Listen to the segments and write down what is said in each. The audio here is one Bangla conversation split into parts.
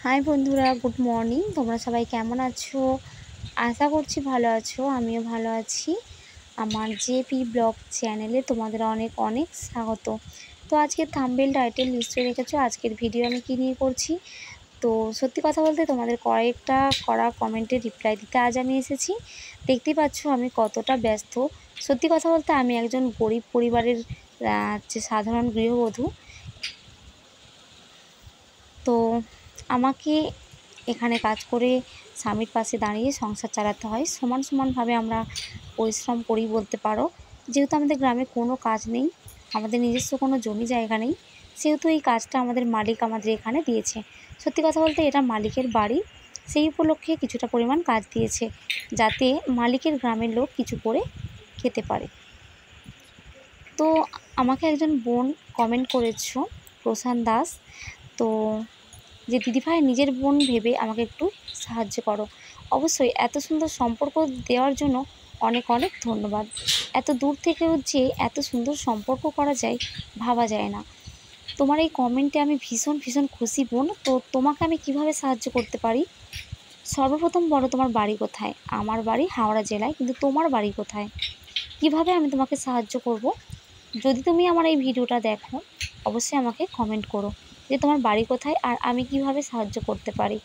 হাই বন্ধুরা, গুড মর্নিং। তোমরা সবাই কেমন আছো? আশা করছি ভালো আছো। আমিও ভালো আছি। আমার জেপি ব্লগ চ্যানেলে তোমাদের অনেক অনেক স্বাগত। তো আজকের থাম্বনেল টাইটেল নিশ্চয়ই রেখেছো আজকের ভিডিও আমি কী নিয়ে করছি। তো সত্যি কথা বলতে তোমাদের কয়েকটা করা কমেন্টে রিপ্লাই দিতে আজ আমি এসেছি। দেখতেই পাচ্ছ আমি কতটা ব্যস্ত। সত্যি কথা বলতে আমি একজন গরিব পরিবারের যে সাধারণ গৃহবধূ। তো আমাকে এখানে কাজ করে স্বামীর পাশে দাঁড়িয়ে সংসার চালাতে হয়। সমান সমানভাবে আমরা পরিশ্রম করি বলতে পারো। যেহেতু আমাদের গ্রামে কোনো কাজ নেই, আমাদের নিজস্ব কোনো জমি জায়গা নেই, সেহেতু এই কাজটা আমাদের মালিক আমাদের এখানে দিয়েছে। সত্যি কথা বলতে এটা মালিকের বাড়ি, সেই উপলক্ষে কিছুটা পরিমাণ কাজ দিয়েছে, যাতে মালিকের গ্রামের লোক কিছু করে খেতে পারে। তো আমাকে একজন বোন কমেন্ট করেছো, প্রশান্ত দাস। তো যে দিদিভাই নিজের বোন ভেবে আমাকে একটু সাহায্য করো। অবশ্যই এত সুন্দর সম্পর্ক দেওয়ার জন্য অনেক অনেক ধন্যবাদ। এত দূর থেকেও যে এত সুন্দর সম্পর্ক করা যায় ভাবা যায় না। তোমার এই কমেন্টে আমি ভীষণ ভীষণ খুশি বোন। তো তোমাকে আমি কিভাবে সাহায্য করতে পারি? সর্বপ্রথম বলো তোমার বাড়ি কোথায়? আমার বাড়ি হাওড়া জেলায়, কিন্তু তোমার বাড়ি কোথায়? কিভাবে আমি তোমাকে সাহায্য করব? যদি তুমি আমার এই ভিডিওটা দেখো অবশ্যই আমাকে কমেন্ট করো যে তোমার বাড়ি কোথায় আর আমি কিভাবে সাহায্য করতে পারি।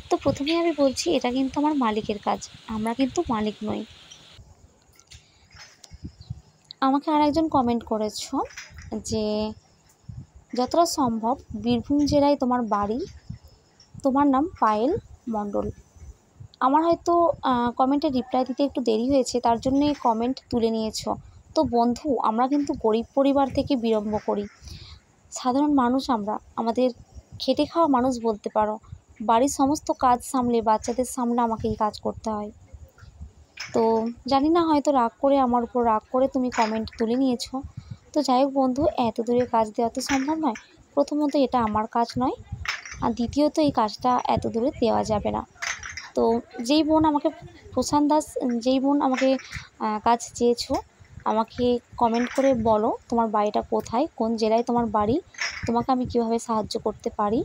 তো প্রথমেই আমি বলছি, এটা কিন্তু আমার মালিকের কাজ, আমরা কিন্তু মালিক নই। আমাকে আর একজন কমেন্ট করেছো যে যতটা সম্ভব বীরভূম জেলায় তোমার বাড়ি, তোমার নাম পায়েল মণ্ডল। আমার হয়তো কমেন্টে রিপ্লাই দিতে একটু দেরি হয়েছে, তার জন্যে কমেন্ট তুলে নিয়েছো। তো বন্ধু, আমরা কিন্তু গরিব পরিবার থেকে বিলম্ব করি, সাধারণ মানুষ আমরা, আমাদের খেটে খাওয়া মানুষ বলতে পারো। বাড়ির সমস্ত কাজ সামলে, বাচ্চাদের সামলে আমাকে এই কাজ করতে হয়। তো জানি না, হয়তো রাগ করে আমার উপর রাগ করে তুমি কমেন্ট তুলে নিয়েছো। তো যাই হোক বন্ধু, এত দূরে কাজ দেওয়া তো সম্ভব নয়। প্রথমত এটা আমার কাজ নয়, আর দ্বিতীয়ত এই কাজটা এত দূরে দেওয়া যাবে না। তো যেই বোন আমাকে, প্রশান্ত দাস, যেই বোন আমাকে কাজ চেয়েছো, আমাকে কমেন্ট করে বলো তোমার বাড়িটা কোথায়, কোন জেলায় তোমার বাড়ি, তোমাকে আমি কিভাবে সাহায্য করতে পারি।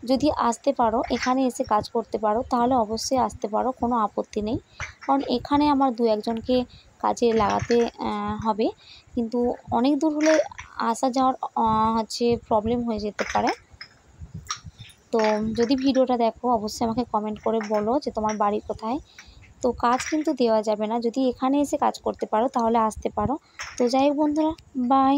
যদি আসতে পারো, এখানে এসে কাজ করতে পারো, তাহলে অবশ্যই আসতে পারো, কোনো আপত্তি নেই। কারণ এখানে আমার দু একজনকে কাজে লাগাতে হবে, কিন্তু অনেক দূর হলে আসা যাওয়ার প্রবলেম হয়ে যেতে পারে। তো যদি ভিডিওটা দেখো অবশ্যই আমাকে কমেন্ট করে বলো যে তোমার বাড়ি কোথায়। তো কাজ কিন্তু দেওয়া যাবে না, যদি এখানে এসে কাজ করতে পারো তাহলে আসতে পারো। তো যাই হোক বন্ধুরা, বাই।